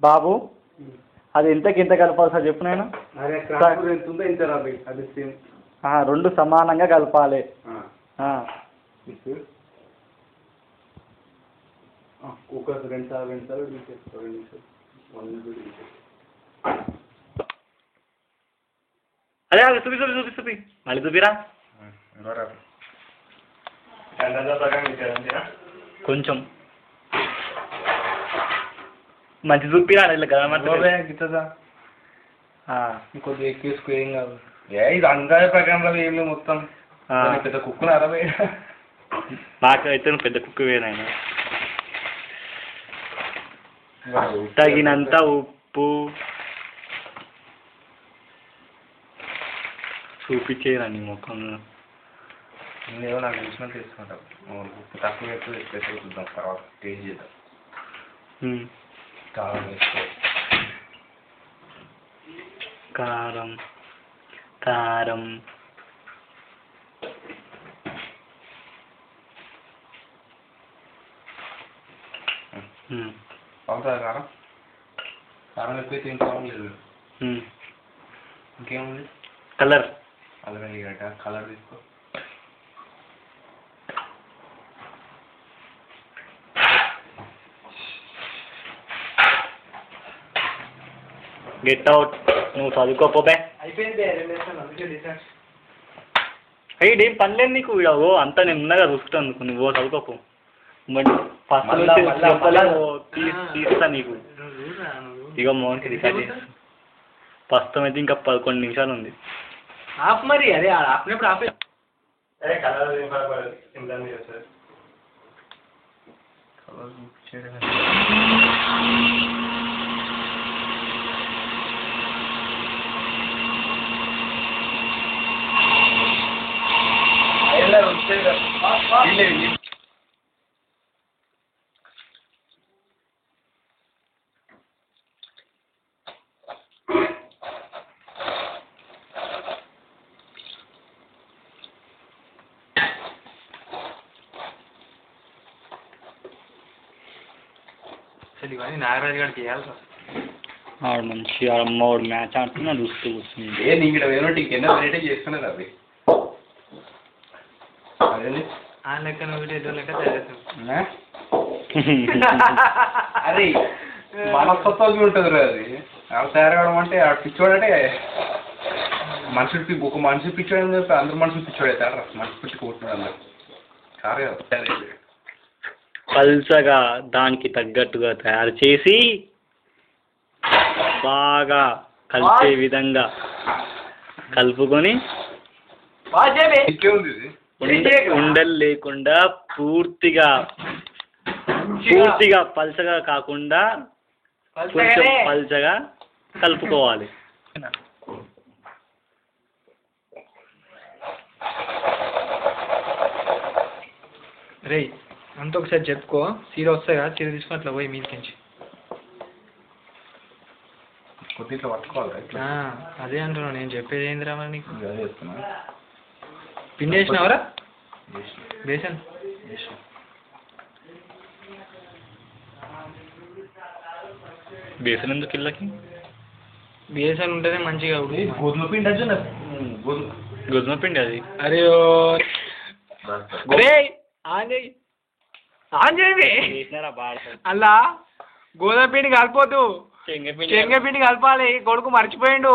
బాబు అది ఇంతకి ఇంత కలపాలి సార్ చెప్పు నేను. అరే ఎంత ఉందో ఇంత రాబోయ్ అది సేమ్. రెండు సమానంగా కలపాలి. ఒక 2 సార్లు అదే అది చూపి మళ్ళీ చూపిరా. కొంచెం మంచి చూపిరా ఇలా కదా కొద్దిగా ఎక్కువేసుకో ఏం కాదు. ఇది అందాజ ప్రకారంలో ఏం లేదు మొత్తం పెద్ద కుక్కుని అరవై నాకు అయితే పెద్ద కుక్కు వేరైనా. తగినంత ఉప్పు చూపించేయరండి ముఖంలో. నేనేమో నాకు తెలిసినట్టు తీసుకుంటాను. ఉప్పు తక్కువ ఎక్కువ ఎక్కువ చూద్దాం తర్వాత టేస్ట్ చేద్దాం. కారం వేసుకో. కారం కారం అవుతుందా కారం? కారం ఎక్కువైతే ఏం కారం లేదు. ఇంకేముంది? కలర్ అల్లం గడ్డ కలర్ తీసుకో. Get out. నువ్వు చదువుకోపోబే. అయిపోయింది అయ్యి ఏం పని లేదు నీకు. ఓ అంతా నేను ఉన్నగా చూసుకుంటాను. నువ్వు చదువుకోపో. ఫస్ట్ తీస్తా నీకు. ఇక మోహన్కి రికార్డ్ చేస్తా. ప్రస్తుతం అయితే ఇంకా 11 నిమిషాలు ఉంది. ఆఫ్ మరి అదే ఆపినప్పుడు ఆపే. ఇవన్నీ నాగరాజు గారికి వేయాలి సార్. ఆడు మంచి అమ్మవాడు మ్యాచ్ ఆడుతున్నా చూస్తూ కూర్చుంది. నీకు ఇక్కడ వేరే ఇంకెన్నో వెరైటీ చేసుకునేది అవి. అదే ఆ లెక్క నువ్వు లెక్క అరే మనస్తత్వం ఉంటుంది రా. అది తయారు కావడం అంటే ఆ పిచ్చోడంటే మనుషులు ఒక మనిషి పిచ్చోడు అని చెప్పి అందరు మనుషులు పిచ్చోడు అవుతారు. మనిషి పిచ్చి కొట్టున్నాడు అందరు కారు పల్చగా దానికి తగ్గట్టుగా తయారు చేసి బాగా కలిసే విధంగా కలుపుకొని ఉండలు లేకుండా పూర్తిగా పల్చగా కాకుండా కొంచెం పల్చగా కలుపుకోవాలి. రే అంత ఒకసారి చెప్పుకో. చీర వస్తాయి కదా, చీర తీసుకుని అట్లా పోయి మీదకించి కొద్దిగా పట్టుకోవాలి. అదే అంటున్నాను నేను చెప్పేది ఏందిరా మరి నీకు. పిండి వేసినావరా? బేసన్ బేసన్ ఎందుకు ఇళ్ళకి? బేసన్ ఉంటేనే మంచిగా. గోధుమ పిండి గోధుమ పిండి అది. అరే అలా గోధుమ పిండి కలిపోద్దు, శనగపిండి కలపాలి. కొడుకు మర్చిపోయిండు.